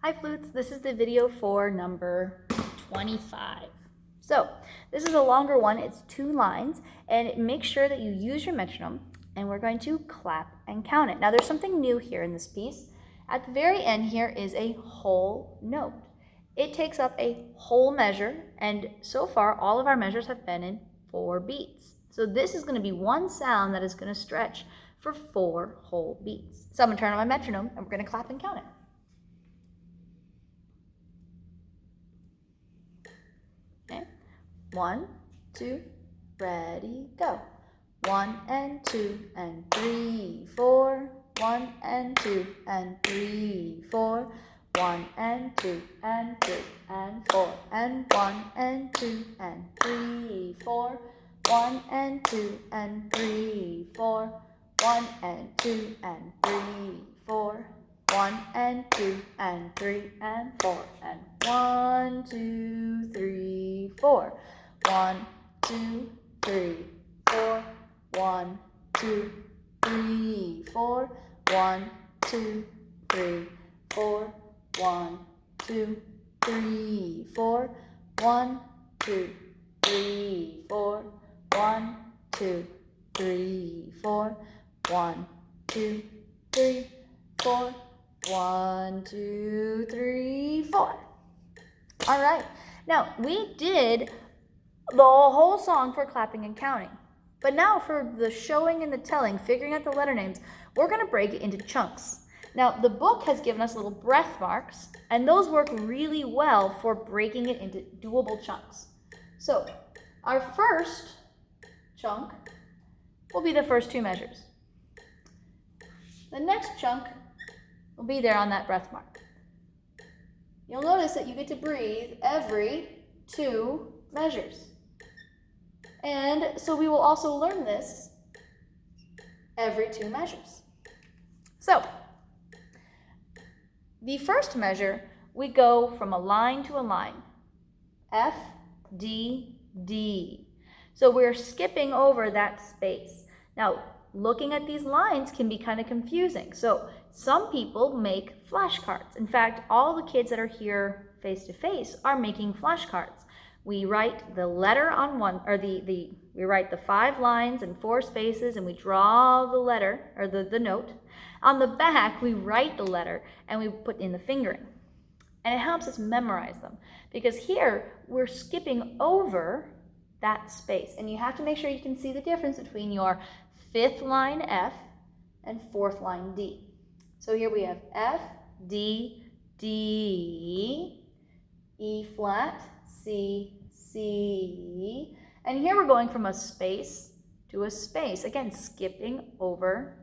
Hi Flutes, this is the video for number 25. So this is a longer one, it's 2 lines, and make sure that you use your metronome, and we're going to clap and count it. Now there's something new here in this piece. At the very end here is a whole note. It takes up a whole measure, and so far all of our measures have been in 4 beats. So this is going to be one sound that is going to stretch for 4 whole beats. So I'm going to turn on my metronome and we're going to clap and count it. Okay. 1, 2, ready, go. 1 and 2 and 3, 4. 1 and 2 and 3, 4. 1 and 2 and 3 and 4 and 1 and 2 and 3, 4. 1 and 2 and 3, 4. 1 and 2 and 3, 4. 1 and 2 and 3 and 4 and 1, 2, 3, 4. 1, 2, 3, 4. 1, 2, 3, 4. 1, 2, 3, 4. 1, 2, 3, 4. 1, 2, 3, 4. 1, 2, 3, 4. 1, 2, 3, 4. 1, 2, 3, 4. All right. Now, we did the whole song for clapping and counting. But now for the showing and the telling, figuring out the letter names, we're going to break it into chunks. Now, the book has given us little breath marks, and those work really well for breaking it into doable chunks. So, our first chunk will be the first 2 measures. The next chunk will be there on that breath mark. You'll notice that you get to breathe every 2 measures. And so we will also learn this every 2 measures. So, the first measure, we go from a line to a line. F, D, D. So we're skipping over that space. Now, looking at these lines can be kind of confusing. So some people make flashcards. In fact, all the kids that are here face to face are making flashcards. We write the letter on one, or we write the 5 lines and 4 spaces, and we draw the letter, or the note. On the back, we write the letter, and we put in the fingering. And it helps us memorize them, because here, we're skipping over that space. And you have to make sure you can see the difference between your 5th line F and 4th line D. So here we have F, D, D, E flat, C, C, and here we're going from a space to a space, again skipping over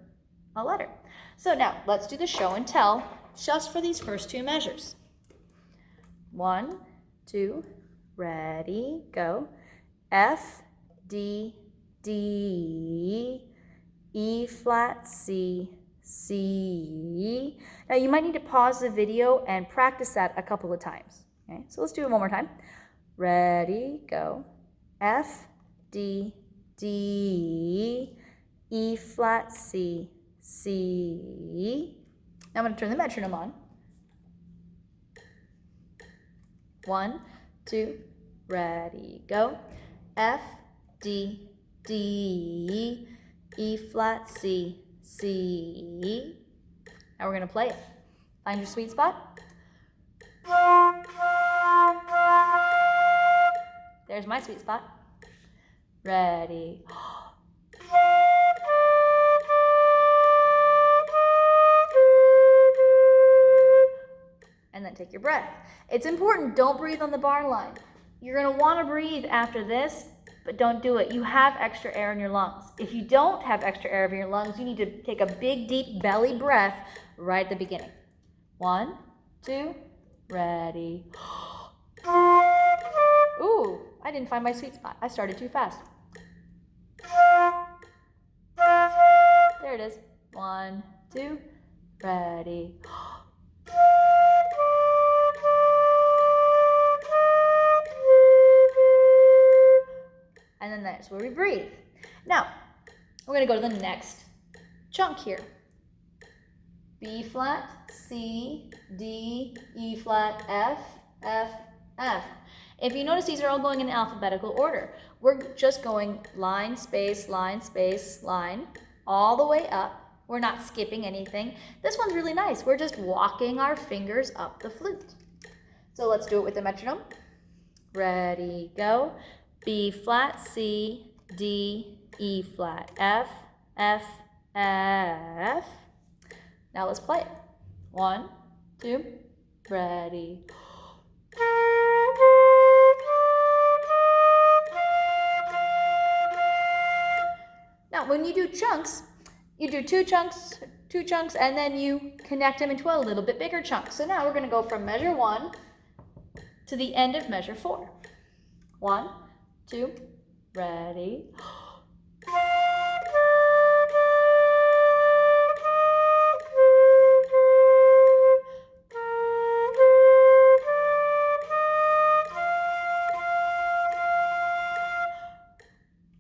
a letter. So now let's do the show and tell just for these first 2 measures. 1, 2, ready, go. F, D, D, E flat, C, C. Now you might need to pause the video and practice that a couple of times. Okay, so let's do it one more time. Ready, go. F, D, D, E flat, C, C. Now I'm going to turn the metronome on. 1, 2, ready, go. F, D, D, E flat, C, C. Now we're going to play it. Find your sweet spot. There's my sweet spot. Ready. And then take your breath. It's important, don't breathe on the bar line. You're going to want to breathe after this, but don't do it. You have extra air in your lungs. If you don't have extra air in your lungs, you need to take a big, deep belly breath right at the beginning. 1, 2, ready. Ooh, I didn't find my sweet spot. I started too fast. There it is. 1, 2, ready. And then that's where we breathe. Now, we're going to go to the next chunk here. B flat, C, D, E flat, F, F, F. If you notice, these are all going in alphabetical order. We're just going line, space, line, space, line, all the way up. We're not skipping anything. This one's really nice. We're just walking our fingers up the flute. So let's do it with the metronome. Ready, go. B flat, C, D, E flat, F, F, F. Now let's play it. 1, 2, ready. Now when you do chunks, you do two chunks, and then you connect them into a little bit bigger chunk. So now we're going to go from measure 1 to the end of measure 4. 1, 2, ready.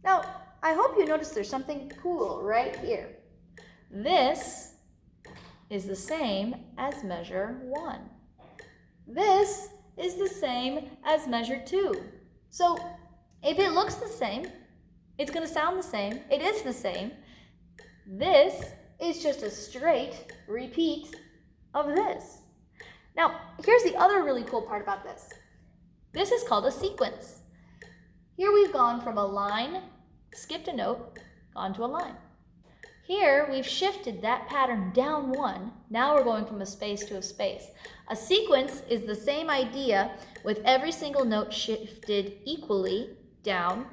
Now, I hope you notice there's something cool right here. This is the same as measure 1. This is the same as measure 2. So if it looks the same, it's going to sound the same. It is the same. This is just a straight repeat of this. Now, here's the other really cool part about this. This is called a sequence. Here we've gone from a line, skipped a note, gone to a line. Here we've shifted that pattern down 1. Now we're going from a space to a space. A sequence is the same idea with every single note shifted equally down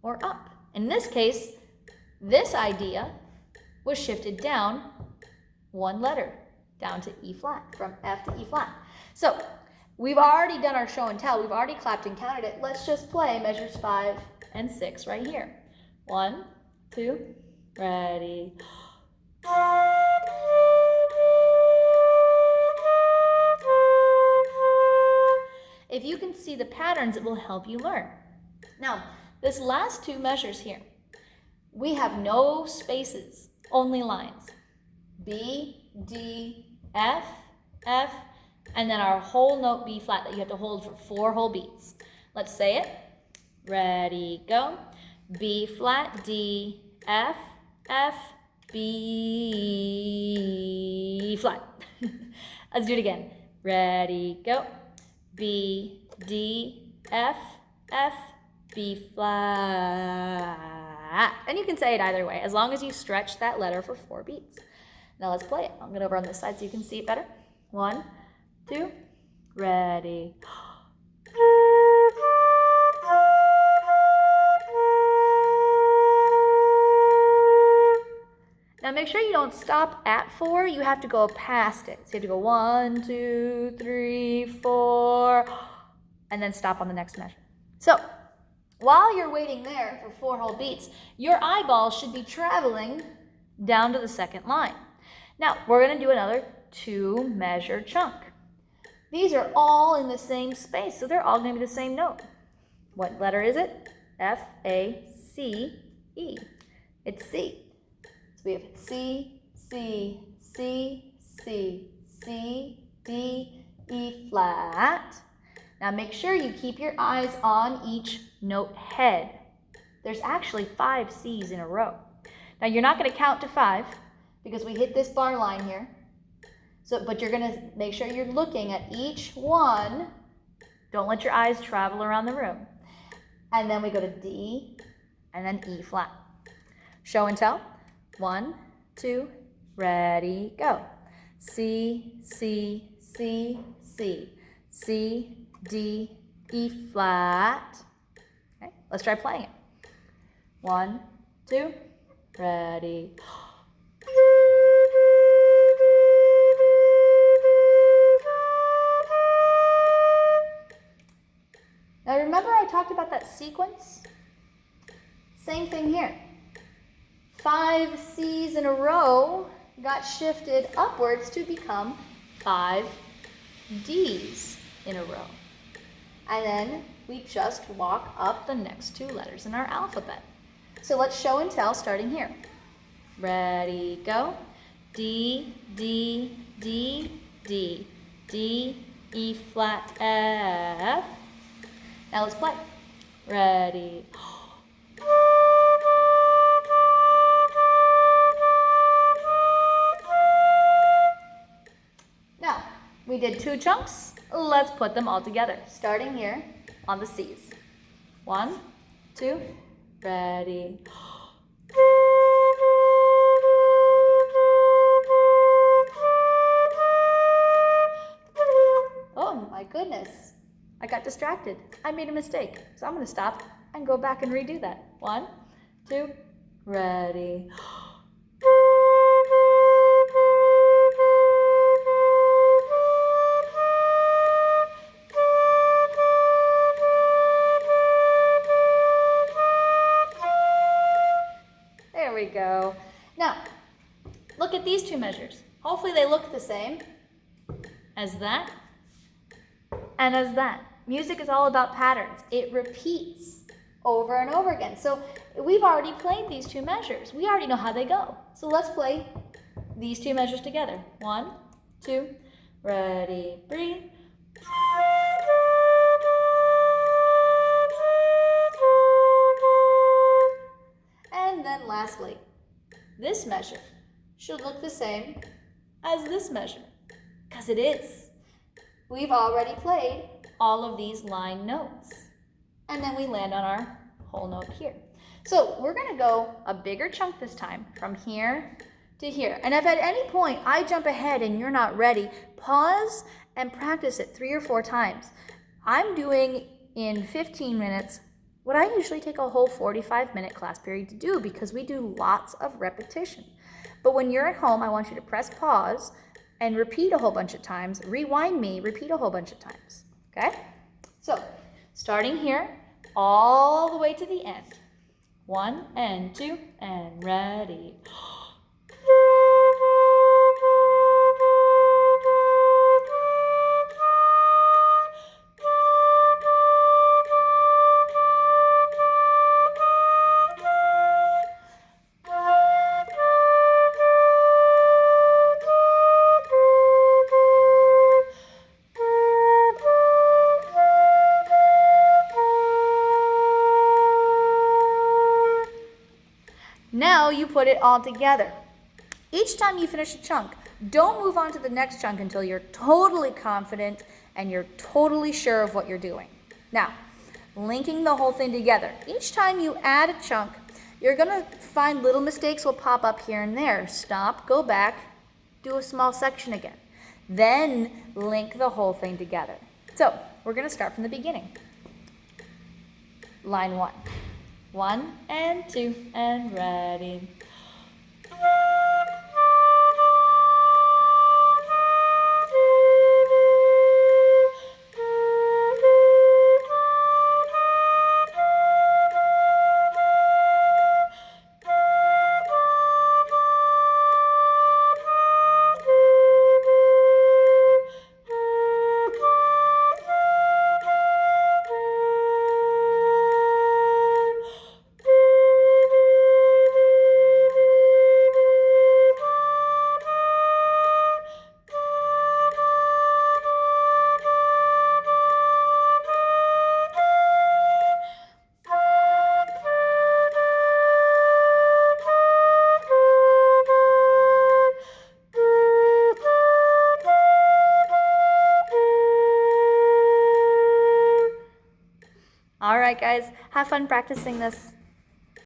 or up. In this case, this idea was shifted down 1 letter, down to E flat, from F to E flat. So we've already done our show and tell. We've already clapped and counted it. Let's just play measures 5 and 6 right here. 1, 2, ready. If you can see the patterns, it will help you learn. Now, this last 2 measures here, we have no spaces, only lines. B, D, F, F, and then our whole note B flat that you have to hold for 4 whole beats. Let's say it. Ready, go. B flat, D, F, F, B flat. Let's do it again. Ready, go. B, D, F, F, B flat. And you can say it either way, as long as you stretch that letter for 4 beats. Now let's play it. I'll get over on this side so you can see it better. 1, 2, ready. Now make sure you don't stop at 4. You have to go past it. So you have to go 1, 2, 3, 4, and then stop on the next measure. So while you're waiting there for 4 whole beats, your eyeball should be traveling down to the second line. Now we're going to do another 2 measure chunk. These are all in the same space, so they're all going to be the same note. What letter is it? F, A, C, E. It's C. So we have C, C, C, C, C, D, E flat. Now make sure you keep your eyes on each note head. There's actually 5 C's in a row. Now you're not going to count to 5 because we hit this bar line here. But you're going to make sure you're looking at each one. Don't let your eyes travel around the room. And then we go to D and then E flat. Show and tell. 1, 2, ready, go. C, C, C, C, C, D, E flat. Okay, let's try playing it. 1, 2, ready. Now remember I talked about that sequence? Same thing here. 5 C's in a row got shifted upwards to become 5 D's in a row. And then we just walk up the next 2 letters in our alphabet. So let's show and tell starting here. Ready, go. D, D, D, D, D, E flat, F. Now let's play. Ready. Now, we did 2 chunks. Let's put them all together, starting here on the C's. 1, 2, ready. Oh my goodness, I got distracted. I made a mistake, so I'm going to stop and go back and redo that. 1, 2, ready. There we go. Now, look at these 2 measures. Hopefully they look the same as that and as that. Music is all about patterns. It repeats over and over again. So we've already played these 2 measures. We already know how they go. So let's play these 2 measures together. 1, 2, ready, breathe. And then lastly, this measure should look the same as this measure, because it is. We've already played all of these line notes, and then we land on our whole note here. So we're going to go a bigger chunk this time, from here to here. And if at any point I jump ahead and you're not ready, pause and practice it 3 or 4 times. I'm doing in 15 minutes what I usually take a whole 45-minute class period to do, because we do lots of repetition. But when you're at home, I want you to press pause and repeat a whole bunch of times. Rewind me, repeat a whole bunch of times. Okay? So, starting here, all the way to the end. 1 and 2 and ready. Now you put it all together. Each time you finish a chunk, don't move on to the next chunk until you're totally confident and you're totally sure of what you're doing. Now, linking the whole thing together. Each time you add a chunk, you're going to find little mistakes will pop up here and there. Stop, go back, do a small section again. Then link the whole thing together. So, we're going to start from the beginning. Line 1. 1 and 2 and ready. All right, guys, have fun practicing this.